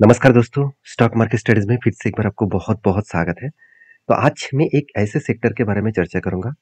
नमस्कार दोस्तों, stock market studies में फिर से एक बार आपको बहुत-बहुत स्वागत है। तो आज मैं एक ऐसे सेक्टर के बारे में चर्चा करूँगा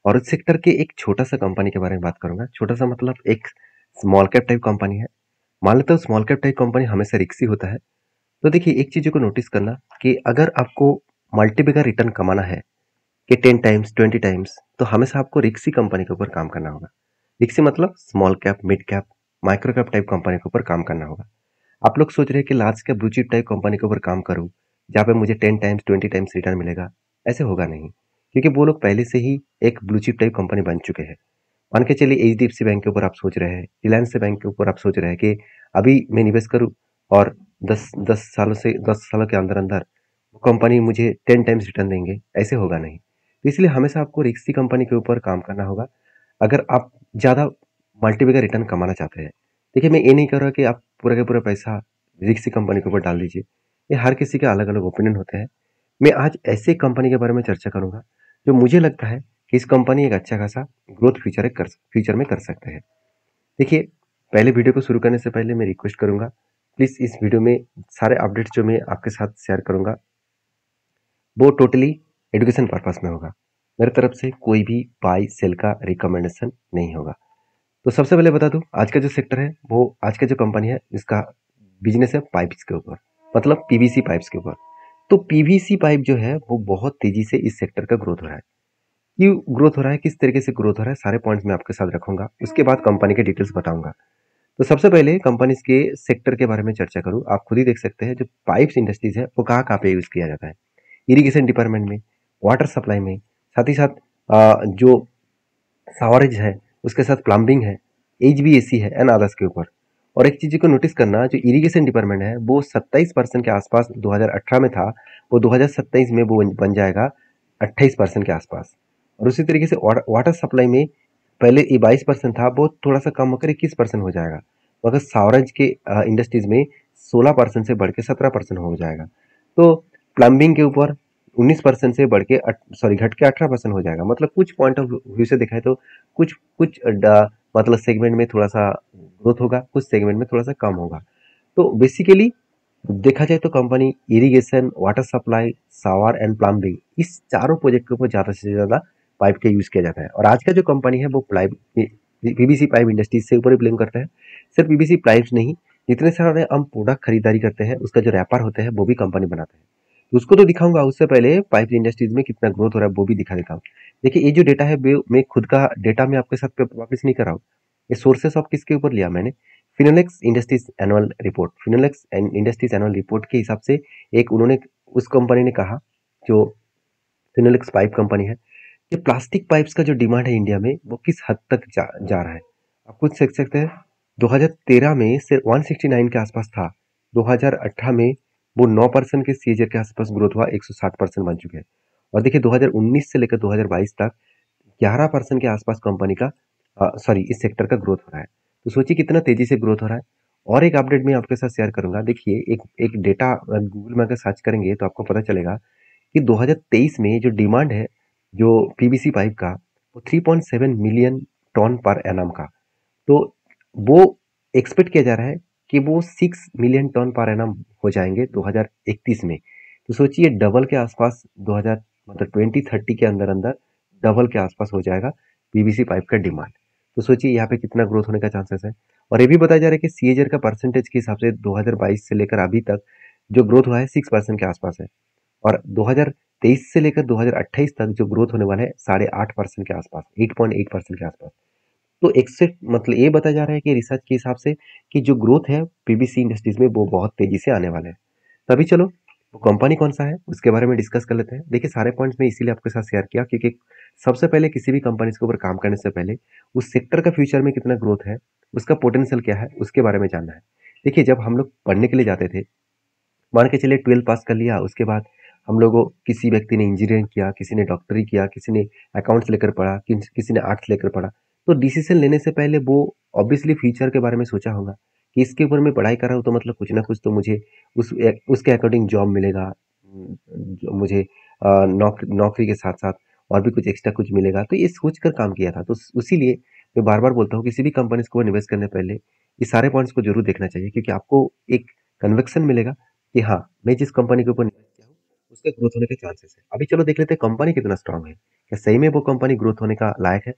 और उस सेक्टर के एक छोटा-सा कंपनी के बारे में बात करूँगा। छोटा-सा मतलब एक स्मॉल कैप टाइप कंपनी है। मान लेता हूँ स्मॉल कैप टाइप कंपनी हमेशा रिस्की होता है। तो देखिए एक चीज़ को नोटिस करना कि अगर आपको मल्टीपल रिटर्न कमाना है कि 10 टाइम्स, 20 टाइम्स तो हमेशा आपको रिस्की कंपनी के ऊपर काम करना होगा। रिस्की मतलब small cap, mid cap, micro cap type company के ऊपर काम करना होगा। आप लोग सोच रहे हैं कि large cap blue chip type company के ऊपर काम करूं जहां पे मुझे 10 टाइम्स 20 टाइम्स रिटर्न मिलेगा। ऐसे होगा नहीं, क्योंकि वो लोग पहले से ही एक ब्लू चिप टाइप कंपनी बन चुके हैं। मान के चलिए एचडीएफसी बैंक के ऊपर आप सोच रहे हैं, रिलायंस बैंक के ऊपर आप सोच रहे हैं कि अभी मैं निवेश करूं और 10 सालों के अंदर अंदर वो कंपनी मुझे 10 टाइम्स रिटर्न देंगे। ऐसे होगा नहीं, तो इसलिए हमेशा आपको रिस्की कंपनी के ऊपर काम करना होगा अगर आप ज़्यादा मल्टीपल रिटर्न कमाना चाहते हैं। देखिए मैं ये नहीं कर रहा कि आप पूरा का पूरा पैसा रिक्सी कंपनी के ऊपर डाल दीजिए। ये हर किसी के अलग अलग ओपिनियन होते हैं। मैं आज ऐसे कंपनी के बारे में चर्चा करूंगा जो मुझे लगता है कि इस कंपनी एक अच्छा खासा ग्रोथ फ्यूचर में कर सकते हैं। देखिए पहले वीडियो को शुरू करने से पहले मैं रिक्वेस्ट करूंगा, प्लीज इस वीडियो में सारे अपडेट्स जो मैं आपके साथ शेयर करूंगा वो टोटली एजुकेशन पर्पस में होगा। मेरे तरफ से कोई भी बाई सेल का रिकमेंडेशन नहीं होगा। तो सबसे पहले बता दूं, आज का जो सेक्टर है वो आज का जो कंपनी है इसका बिजनेस है पाइप्स के ऊपर, मतलब पीवीसी पाइप्स के ऊपर। तो पीवीसी पाइप जो है वो बहुत तेजी से इस सेक्टर का ग्रोथ हो रहा है। क्यों ग्रोथ हो रहा है, किस तरीके से ग्रोथ हो रहा है, सारे पॉइंट्स मैं आपके साथ रखूंगा, उसके बाद कंपनी के डिटेल्स बताऊंगा। तो सबसे पहले कंपनी के सेक्टर के बारे में चर्चा करूं, आप खुद ही देख सकते हैं जो पाइप्स इंडस्ट्रीज है वो कहाँ कहाँ पे यूज किया जाता है। इरिगेशन डिपार्टमेंट में, वाटर सप्लाई में, साथ ही साथ जो सावरेज है, उसके साथ प्लम्बिंग है, एचवीएसी है एंड अदर्स के ऊपर। और एक चीज को नोटिस करना, जो इरिगेशन डिपार्टमेंट है वो 27% के आसपास 2018 में था, वो 2027 में वो बन जाएगा 28% के आसपास। और उसी तरीके से वाटर सप्लाई में पहले ये 22% था, वो थोड़ा सा कम होकर 21% हो जाएगा। मगर सावरेज के इंडस्ट्रीज में 16% से बढ़ के 17% हो जाएगा। तो प्लम्बिंग के ऊपर 19% से बढ़ के घट के 18% हो जाएगा। मतलब कुछ पॉइंट ऑफ व्यू से देखा है तो कुछ कुछ मतलब सेगमेंट में थोड़ा सा ग्रोथ होगा, कुछ सेगमेंट में थोड़ा सा कम होगा। तो बेसिकली देखा जाए तो company irrigation, water supply, sewer and plumbing, इस चारों प्रोजेक्ट के ऊपर ज़्यादा से ज़्यादा पाइप का यूज़ किया जाता है। और आज का जो कंपनी है वो पीवीसी पाइप इंडस्ट्रीज से ऊपर ही बिलोंग करता है। सिर्फ पीवीसी पाइप्स नहीं, जितने सारे हम प्रोडक्ट खरीदारी करते हैं उसका जो रैपर होता है वो भी कंपनी बनाता है। तो उसको तो दिखाऊंगा, उससे पहले पाइप इंडस्ट्रीज में कितना ग्रोथ हो रहा है वो भी दिखा देता हूँ। देखिए ये जो डेटा है मैं खुद का डेटा मैं आपके साथ वापिस नहीं कर रहा हूँ। ये सोर्सेस ऑफ किसके ऊपर लिया मैंने, Finolex industries annual report, Finolex industries annual report के हिसाब से एक उन्होंने उस कंपनी ने कहा, जो फिनोलेक्स पाइप कंपनी है, कि प्लास्टिक पाइप्स का जो डिमांड है इंडिया में वो किस हद तक जा रहा है। आप खुद देख सकते हैं, 2013 में सिर्फ 169 के आसपास था, 2018 में वो 9% के सीएजर के आसपास ग्रोथ हुआ, 160% बन चुके हैं। और देखिए 2019 से लेकर 2022 तक 11% के आसपास कंपनी का इस सेक्टर का ग्रोथ हो रहा है। तो सोचिए कितना तेजी से ग्रोथ हो रहा है। और एक अपडेट मैं आपके साथ शेयर करूंगा। देखिए एक एक डेटा गूगल में अगर सर्च करेंगे तो आपको पता चलेगा कि 2023 में जो डिमांड है जो पीवीसी पाइप का, वो 3.7 मिलियन टन पर एनम का। तो वो एक्सपेक्ट किया जा रहा है कि वो 6 मिलियन टन पर एनम हो जाएंगे 2031 में। तो सोचिए डबल के आसपास 2000 मतलब 2030 के अंदर अंदर डबल के आसपास हो जाएगा पीवीसी पाइप का डिमांड। तो सोचिए यहाँ पे कितना ग्रोथ होने का चांसेस है। और ये भी बताया जा रहा है कि सीएजर का परसेंटेज के हिसाब से 2022 से लेकर अभी तक जो ग्रोथ हुआ है 6% के आसपास है। और 2023 से लेकर 2028 तक जो ग्रोथ होने वाला है 8.5% के आसपास, 8.8% के आसपास। तो एक्सेप्ट मतलब ये बताया जा रहा है कि रिसर्च के हिसाब से कि जो ग्रोथ है पीवीसी इंडस्ट्रीज में वो बहुत तेजी से आने वाले हैं। तभी चलो वो कंपनी कौन सा है उसके बारे में डिस्कस कर लेते हैं। देखिए सारे पॉइंट्स में इसीलिए आपके साथ शेयर किया क्योंकि सबसे पहले किसी भी कंपनी के ऊपर काम करने से पहले उस सेक्टर का फ्यूचर में कितना ग्रोथ है, उसका पोटेंशियल क्या है, उसके बारे में जानना है। देखिए जब हम लोग पढ़ने के लिए जाते थे, मान के चलिए 12 पास कर लिया, उसके बाद हम लोगों किसी व्यक्ति ने इंजीनियरिंग किया, किसी ने डॉक्टरी किया, किसी ने अकाउंट्स लेकर पढ़ा, किसी ने आर्ट्स लेकर पढ़ा। तो डिसीजन लेने से पहले वो ऑब्वियसली फ्यूचर के बारे में सोचा होगा कि इसके ऊपर मैं पढ़ाई कर रहा हूँ तो मतलब कुछ ना कुछ तो मुझे उसके अकॉर्डिंग जॉब मिलेगा। जो मुझे नौकरी के साथ साथ और भी कुछ एक्स्ट्रा कुछ मिलेगा, तो ये सोच कर काम किया था। तो उसीलिए मैं बार बार बोलता हूँ किसी भी कंपनी को निवेश करने पहले ये सारे पॉइंट्स को जरूर देखना चाहिए, क्योंकि आपको एक कन्विक्शन मिलेगा कि हाँ, मैं जिस कंपनी के ऊपर इन्वेस्ट किया हूँ, उसके ग्रोथ होने के चांसेस है। अभी चलो देख लेते हैं कंपनी कितना स्ट्रांग है, क्या सही में वो कंपनी ग्रोथ होने का लायक है।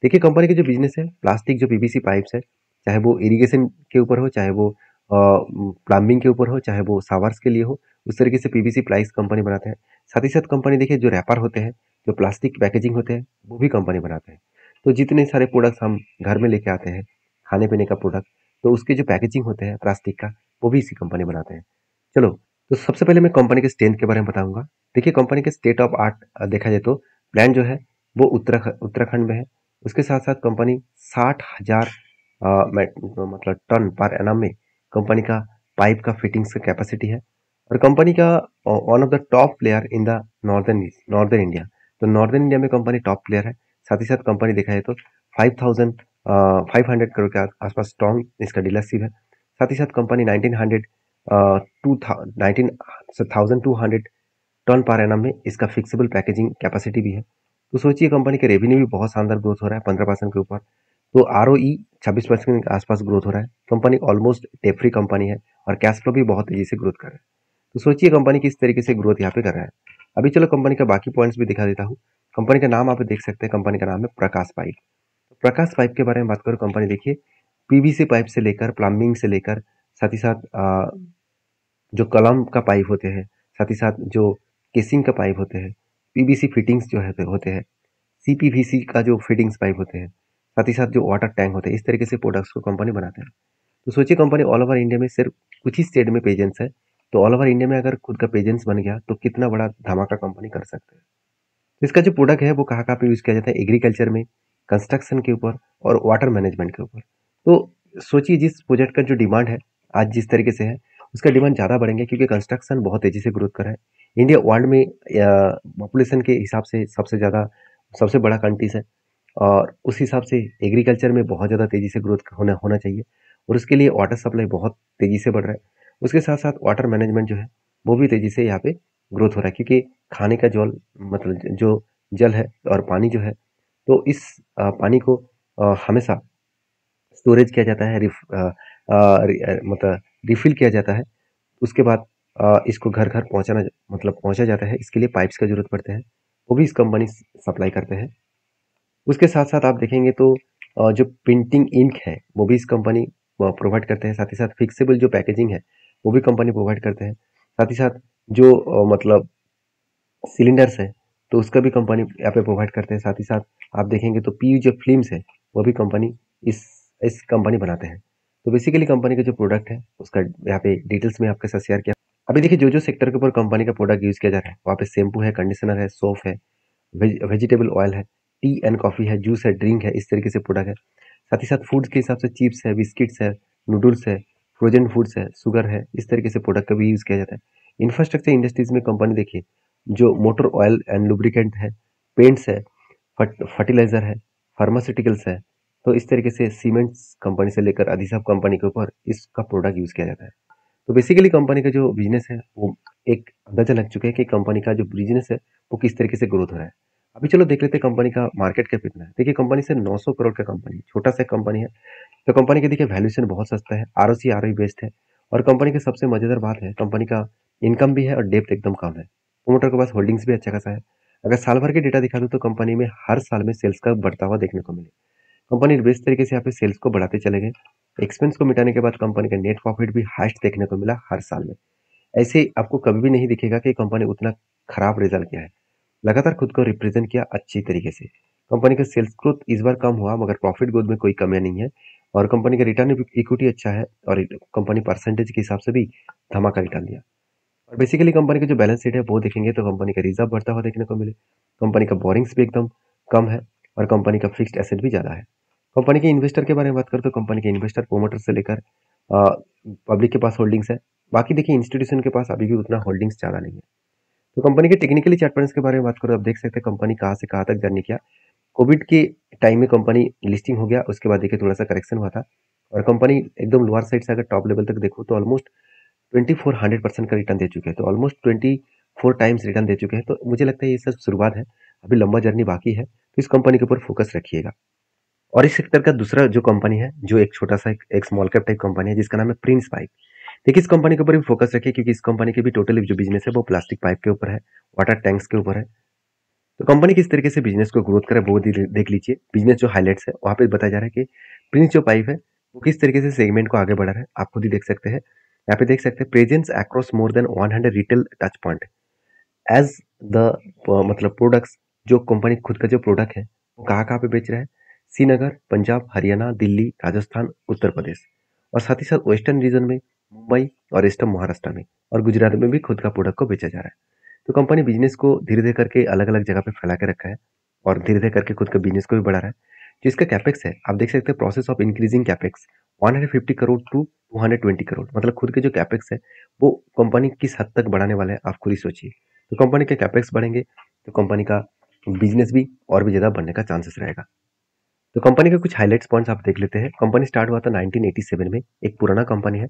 देखिए कंपनी के जो बिजनेस है, प्लास्टिक जो पीवीसी पाइप्स है, चाहे वो इरिगेशन के ऊपर हो, चाहे वो प्लम्बिंग के ऊपर हो, चाहे वो शावर्स के लिए हो, उस तरीके से पीवीसी पाइप्स कंपनी बनाते हैं। साथ ही साथ कंपनी देखिए जो रैपर होते हैं, जो प्लास्टिक पैकेजिंग होते हैं, वो भी कंपनी बनाते हैं। तो जितने सारे प्रोडक्ट्स हम घर में लेके आते हैं, खाने पीने का प्रोडक्ट, तो उसके जो पैकेजिंग होते हैं प्लास्टिक का, वो भी इसी कंपनी बनाते हैं। चलो, तो सबसे पहले मैं कंपनी के स्ट्रेंथ के बारे में बताऊंगा। देखिए कंपनी के स्टेट ऑफ आर्ट देखा जाए तो प्लांट जो है वो उत्तराखंड में है। उसके साथ साथ कंपनी 60,000 मतलब टन पर एनम में कंपनी का पाइप का फिटिंग्स का कैपेसिटी है। और कंपनी का one of the top player in the northern India. तो नॉर्दर्न इंडिया में कंपनी टॉप प्लेयर है। साथ ही साथ कंपनी देखा जाए तो 5,500 करोड़ के आसपास स्ट्रॉन्ग इसका डीलरशिप है। साथ ही साथ कंपनी 19,200 टन पर एनम में इसका फिक्सिबल पैकेजिंग कैपेसिटी भी है। तो सोचिए कंपनी के रेवेन्यू भी बहुत शानदार ग्रोथ हो रहा है 15% के ऊपर। तो ROE 26% के आसपास ग्रोथ हो रहा है। Company almost debt free company है और कैश फ्लो भी बहुत तेजी से ग्रोथ कर रहा है। तो सोचिए कंपनी किस तरीके से ग्रोथ यहाँ पे कर रहा है। अभी चलो कंपनी का बाकी पॉइंट्स भी दिखा देता हूँ। कंपनी का नाम आप देख सकते हैं, कंपनी का नाम है प्रकाश पाइप। तो प्रकाश पाइप के बारे में बात करो, कंपनी देखिए पीवीसी पाइप से लेकर प्लम्बिंग से लेकर साथ ही साथ जो कलम का पाइप होते हैं, साथ ही साथ जो केसिंग का पाइप होते हैं, पीवीसी फिटिंग्स जो है होते हैं, सीपीवीसी का जो फिटिंग्स पाइप होते हैं, साथ ही साथ जो वाटर टैंक होते हैं, इस तरीके से प्रोडक्ट्स को कंपनी बनाते हैं। तो सोचिए कंपनी ऑल ओवर इंडिया में सिर्फ कुछ ही स्टेट में प्रेजेंस है। तो ऑल ओवर इंडिया में अगर खुद का प्रेजेंस बन गया तो कितना बड़ा धमाका कंपनी कर सकते हैं। तो इसका जो प्रोडक्ट है वो कहाँ कहाँ पे यूज किया जाता है, एग्रीकल्चर में, कंस्ट्रक्शन के ऊपर और वाटर मैनेजमेंट के ऊपर। तो सोचिए जिस प्रोजेक्ट का जो डिमांड है आज जिस तरीके से है, उसका डिमांड ज़्यादा बढ़ेंगे क्योंकि कंस्ट्रक्शन बहुत तेजी से ग्रोथ कर रहा है। इंडिया वर्ल्ड में पॉपुलेशन के हिसाब से सबसे ज़्यादा सबसे बड़ा कंट्रीज है और उस हिसाब से एग्रीकल्चर में बहुत ज़्यादा तेजी से ग्रोथ होना होना चाहिए और उसके लिए वाटर सप्लाई बहुत तेजी से बढ़ रहा है। उसके साथ साथ वाटर मैनेजमेंट जो है वो भी तेजी से यहाँ पे ग्रोथ हो रहा है क्योंकि खाने का जल मतलब जो जल है और पानी जो है, तो इस पानी को हमेशा स्टोरेज किया जाता है, मतलब रिफिल किया जाता है। उसके बाद इसको घर घर पहुंचाना मतलब पहुंचा जाता है, इसके लिए पाइप्स का जरूरत पड़ते हैं, वो भी इस कंपनी सप्लाई करते हैं। उसके साथ साथ आप देखेंगे तो जो प्रिंटिंग इंक है वो भी इस कंपनी प्रोवाइड करते हैं। साथ ही साथ फिक्सेबल जो पैकेजिंग है वो भी कंपनी प्रोवाइड करते हैं। साथ ही साथ जो मतलब सिलेंडर्स है तो उसका भी कंपनी यहाँ पे प्रोवाइड करते हैं। साथ ही साथ आप देखेंगे तो पीयू जो फिल्म्स है वो भी कंपनी इस इस कंपनी बनाते हैं। तो बेसिकली कंपनी का जो प्रोडक्ट है उसका यहाँ पे डिटेल्स में आपके साथ शेयर किया। अभी देखिए जो जो सेक्टर के ऊपर कंपनी का प्रोडक्ट यूज किया जा रहा है वहाँ पे शैम्पू है, कंडीशनर है, सोप है, वेजिटेबल ऑयल है, टी एंड कॉफी है, जूस है, ड्रिंक है, इस तरीके से प्रोडक्ट है। साथ ही साथ फूड्स के हिसाब से चिप्स है, बिस्किट्स है, नूडल्स है, फ्रोजन फूड्स है, शुगर है, इस तरीके से प्रोडक्ट का भी यूज किया जाता है। इंफ्रास्ट्रक्चर इंडस्ट्रीज में कंपनी देखिए जो मोटर ऑयल एंड लुब्रिकेंट है, पेंट्स है, फर्टिलाइजर है, फार्मास्यूटिकल्स है, तो इस तरीके से सीमेंट्स कंपनी से लेकर अधिसब कंपनी के ऊपर इसका प्रोडक्ट यूज किया जाता है। तो बेसिकली कंपनी का जो बिजनेस है वो एक अंदाजा लग चुका है कि कंपनी का जो बिजनेस है वो किस तरीके से ग्रोथ हो रहा है। अभी चलो देख लेते हैं कंपनी का मार्केट कैप कितना है। देखिए कंपनी से 900 करोड़ का कंपनी, छोटा सा कंपनी है। तो कंपनी की देखिए वैल्यूएशन बहुत सस्ता है, ROC ROE बेस्ड है और कंपनी की सबसे मजेदार बात है कंपनी का इनकम भी है और डेप्थ एकदम कम है। प्रोमोटर के पास होल्डिंग्स भी अच्छा खासा है। अगर साल भर के डेटा दिखा दूं तो कंपनी में हर साल में सेल्स का बढ़ता हुआ देखने को मिले। कंपनी बेस्ट तरीके से यहाँ पे सेल्स को बढ़ाते चले गए। एक्सपेंस को मिटाने के बाद कंपनी का नेट प्रॉफिट भी हाईएस्ट देखने को मिला हर साल में। ऐसे आपको कभी भी नहीं दिखेगा कि कंपनी उतना खराब रिजल्ट किया है। लगातार खुद को रिप्रेजेंट किया अच्छी तरीके से। कंपनी का सेल्स ग्रोथ इस बार कम हुआ मगर प्रॉफिट ग्रोथ में कोई कमी नहीं है और कंपनी का रिटर्न इक्विटी अच्छा है और कंपनी परसेंटेज के हिसाब से भी धमाका रिटर्न दिया। और बेसिकली कंपनी का जो बैलेंस शीट है वो देखेंगे तो कंपनी का रिजर्व बढ़ता हुआ देखने को मिले। कंपनी का बोरिंग्स भी एकदम कम है और कंपनी का फिक्स्ड एसेट भी ज़्यादा है। कंपनी के इन्वेस्टर के बारे में बात करें तो कंपनी के इन्वेस्टर प्रोमोटर से लेकर पब्लिक के पास होल्डिंग्स है। बाकी देखिए इंस्टीट्यूशन के पास अभी भी उतना होल्डिंग्स ज़्यादा नहीं है। तो कंपनी के टेक्निकली चार्ट पैटर्न्स के बारे में बात करो, आप देख सकते हैं कंपनी कहाँ से कहाँ तक जर्नी किया। कोविड के टाइम में कंपनी लिस्टिंग हो गया, उसके बाद देखिए थोड़ा सा करेक्शन हुआ था और कंपनी एकदम लोअर साइड से अगर टॉप लेवल तक देखो तो ऑलमोस्ट 2400% का रिटर्न दे चुके हैं। तो ऑलमोस्ट 24 टाइम्स रिटर्न दे चुके हैं। तो मुझे लगता है ये सब शुरुआत है, अभी लंबा जर्नी बाकी है। तो इस कंपनी के ऊपर फोकस रखिएगा। और इस सेक्टर का दूसरा जो कंपनी है जो एक छोटा सा एक स्मॉल कैप टाइप कंपनी है जिसका नाम है प्रिंस पाइप। देखिए, इस कंपनी के ऊपर भी फोकस रखिए क्योंकि इस कंपनी की भी टोटली जो बिज़नेस है वो प्लास्टिक पाइप के ऊपर है, वाटर टैंक्स के ऊपर है। तो कंपनी किस तरीके से बिज़नेस को ग्रोथ करे वो देख लीजिए। बिज़नेस जो हाइलाइट्स है वहाँ पे बताया जा रहा है कि प्रिंस जो पाइप है वो किस तरीके से सेगमेंट को आगे बढ़ा रहा है, आप खुद ही देख सकते हैं। यहाँ पे देख सकते हैं presence across more than 100 retail touch point as the मतलब प्रोडक्ट्स जो कंपनी खुद का जो प्रोडक्ट है वो कहाँ-कहाँ पे बेच रहा है? श्रीनगर, पंजाब, हरियाणा, दिल्ली, राजस्थान, उत्तर प्रदेश और साथ ही साथ वेस्टर्न रीजन में मुंबई और ईस्टर्न महाराष्ट्र में और गुजरात में भी खुद का प्रोडक्ट को बेचा जा रहा है। तो कंपनी बिजनेस को धीरे-धीरे करके अलग-अलग जगह पे फैला के रखा है और धीरे-धीरे करके खुद का बिजनेस को भी बढ़ा रहा है। जो इसका कैपेक्स है, आप देख सकते हैं process of increasing capex 150 crore to 220 crore मतलब खुद के जो कैपेक्स है, वो कंपनी किस हद तक बढ़ाने वाला है, आप खुद ही सोचिए। तो कंपनी के कैपेक्स बढ़ेंगे, तो कंपनी का बिजनेस भी और भी ज़्यादा बढ़ने का चांसेस रहेगा। तो कंपनी के कुछ हाइलाइट्स पॉइंट्स आप देख लेते हैं। कंपनी स्टार्ट हुआ था 1987 में, एक पुराना कंपनी है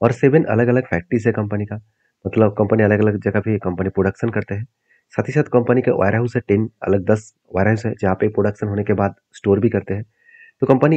और 7 अलग-अलग फैक्ट्रीज है कंपनी का। मतलब कंपनी अलग-अलग जगह पे कंपनी प्रोडक्शन करते हैं। साथ ही साथ कंपनी का वेयर हाउस है 10 अलग 10 वेयर हाउस है जहाँ पे प्रोडक्शन होने के बाद स्टोर भी करते हैं। तो कंपनी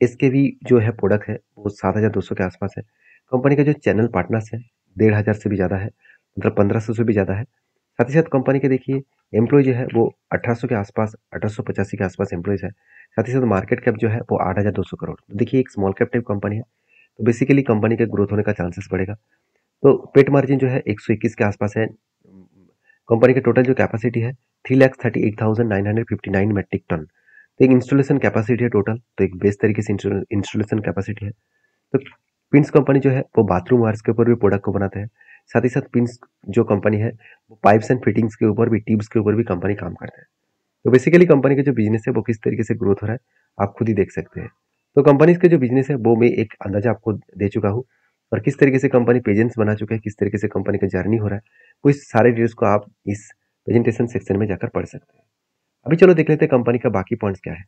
इसके भी जो है प्रोडक्ट है वो 7,200 के आसपास है। कंपनी का जो चैनल पार्टनर्स है 1,500 से भी ज़्यादा है, मतलब 1,500 से भी ज़्यादा है। साथ ही साथ कंपनी के देखिए एम्प्लॉय जो है वो 1,800 के आसपास 1,885 के आसपास एम्प्लॉयज़ है। साथ ही साथ मार्केट कैप जो है वो 8,200 करोड़। तो देखिए एक स्मॉल कैप टाइप कंपनी है, तो बेसिकली कंपनी के ग्रोथ होने का चांसेस बढ़ेगा। तो पेट मार्जिन जो है 121 के आसपास है। कंपनी का टोटल जो कैपेसिटी है 3,38,959 मेट्रिक टन। तो एक इंस्टॉलेशन कैपेसिटी है टोटल, तो एक बेस तरीके से इंस्टॉलेशन कैपेसिटी है। तो पिंस कंपनी जो है वो बाथरूम वायर्स के ऊपर भी प्रोडक्ट को बनाते हैं। साथ ही साथ पिंस जो कंपनी है वो पाइप्स एंड फिटिंग्स के ऊपर भी ट्यूब्स के ऊपर भी कंपनी काम करता है। तो बेसिकली कंपनी का जो बिजनेस है वो किस तरीके से ग्रोथ हो रहा है आप खुद ही देख सकते हैं। तो कंपनी का जो बिजनेस है वो मैं एक अंदाजा आपको दे चुका हूँ और किस तरीके से कंपनी पेजेंट्स बना चुका है, किस तरीके से कंपनी का जर्नी हो रहा है, वो इस सारे डिटेल्स को आप इस प्रेजेंटेशन सेक्शन में जाकर पढ़ सकते हैं। अभी चलो देख लेते हैं कंपनी का बाकी पॉइंट्स क्या है।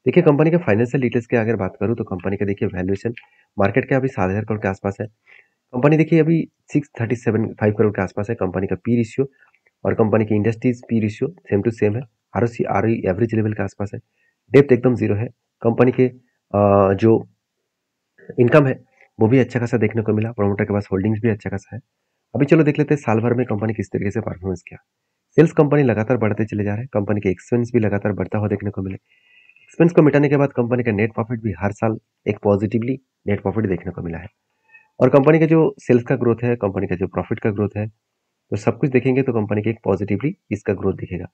देखिए कंपनी का फाइनेंशियल डिटेल्स की अगर बात करूँ तो कंपनी का देखिए वैल्यूएशन मार्केट का अभी 7,000 करोड़ के आसपास है। कंपनी देखिए अभी 637.5 करोड़ के आसपास है। कंपनी का पी रेशियो और कंपनी की industries P ratio same to same है। आरओसी आरओई एवरेज लेवल के आसपास है। डेप्थ एकदम जीरो है। कंपनी के जो इनकम है वो भी अच्छा खासा देखने को मिला। प्रोमोटर के पास होल्डिंग्स भी अच्छा खासा है। अभी चलो देख लेते हैं साल भर में कंपनी किस तरीके से परफॉर्मेंस किया। सेल्स कंपनी लगातार बढ़ते चले जा रहे हैं। कंपनी के एक्सपेंस भी लगातार बढ़ता हुआ देखने को मिले। एक्सपेंस को मिटाने के बाद कंपनी का नेट प्रॉफिट भी हर साल एक पॉजिटिवली नेट प्रॉफिट देखने को मिला है। और कंपनी का जो सेल्स का ग्रोथ है, कंपनी का जो प्रॉफिट का ग्रोथ है, तो सब कुछ देखेंगे तो कंपनी के एक पॉजिटिवली इसका ग्रोथ दिखेगा।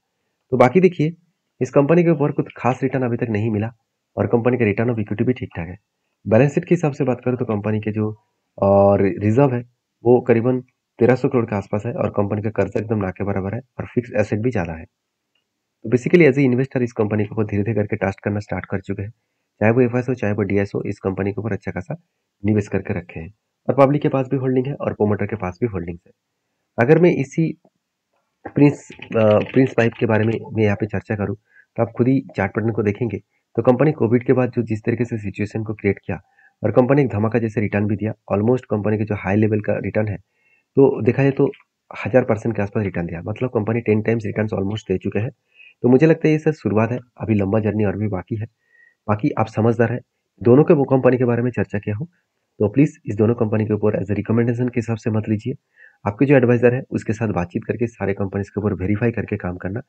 तो बाकी देखिए इस कंपनी के ऊपर कुछ खास रिटर्न अभी तक नहीं मिला और कंपनी का रिटर्न ऑफ इक्विटी भी ठीक ठाक है। बैलेंस शीट के हिसाब से बात करें तो कंपनी के जो रिजर्व है वो करीबन 1,300 करोड़ के आसपास है और कंपनी का कर्जा एकदम ना के बराबर है और फिक्स एसेट भी ज़्यादा है। तो बेसिकली एज ए इन्वेस्टर इस कंपनी के ऊपर धीरे धीरे करके ट्रस्ट करना स्टार्ट कर चुके हैं। चाहे वो एफ हो चाहे वो डी हो, इस कंपनी के ऊपर अच्छा खासा निवेश करके रखे हैं और पब्लिक के पास भी होल्डिंग है और प्रोमोटर के पास भी होल्डिंग है। अगर मैं इसी प्रिंस पाइप के बारे में मैं यहाँ पे चर्चा करूँ तो आप खुद ही चार्ट पैटर्न को देखेंगे तो कंपनी कोविड के बाद जो जिस तरीके से सिचुएशन को क्रिएट किया और कंपनी एक धमाका जैसे रिटर्न भी दिया। ऑलमोस्ट कंपनी के जो हाई लेवल का रिटर्न है तो देखा जाए तो 1,000% के आसपास रिटर्न दिया, मतलब company 10 times return almost they चुके हैं। तो मुझे लगता है ये सर शुरुआत है, अभी लंबा जर्नी और भी बाकी है। बाकी आप समझदार हैं, दोनों के वो कंपनी के बारे में चर्चा किया हूँ, तो प्लीज़ इस दोनों कंपनी के ऊपर एज ए रिकमेंडेशन के हिसाब से मत लीजिए। आपके जो एडवाइज़र है उसके साथ बातचीत करके सारे कंपनीज़ के ऊपर वेरीफ़ाई करके काम करना।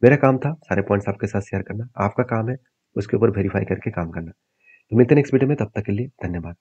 मेरा काम था सारे पॉइंट्स आपके साथ शेयर करना, आपका काम है उसके ऊपर वेरीफ़ाई करके काम करना। तो मिलते हैं नेक्स्ट वीडियो में, तब तक के लिए धन्यवाद।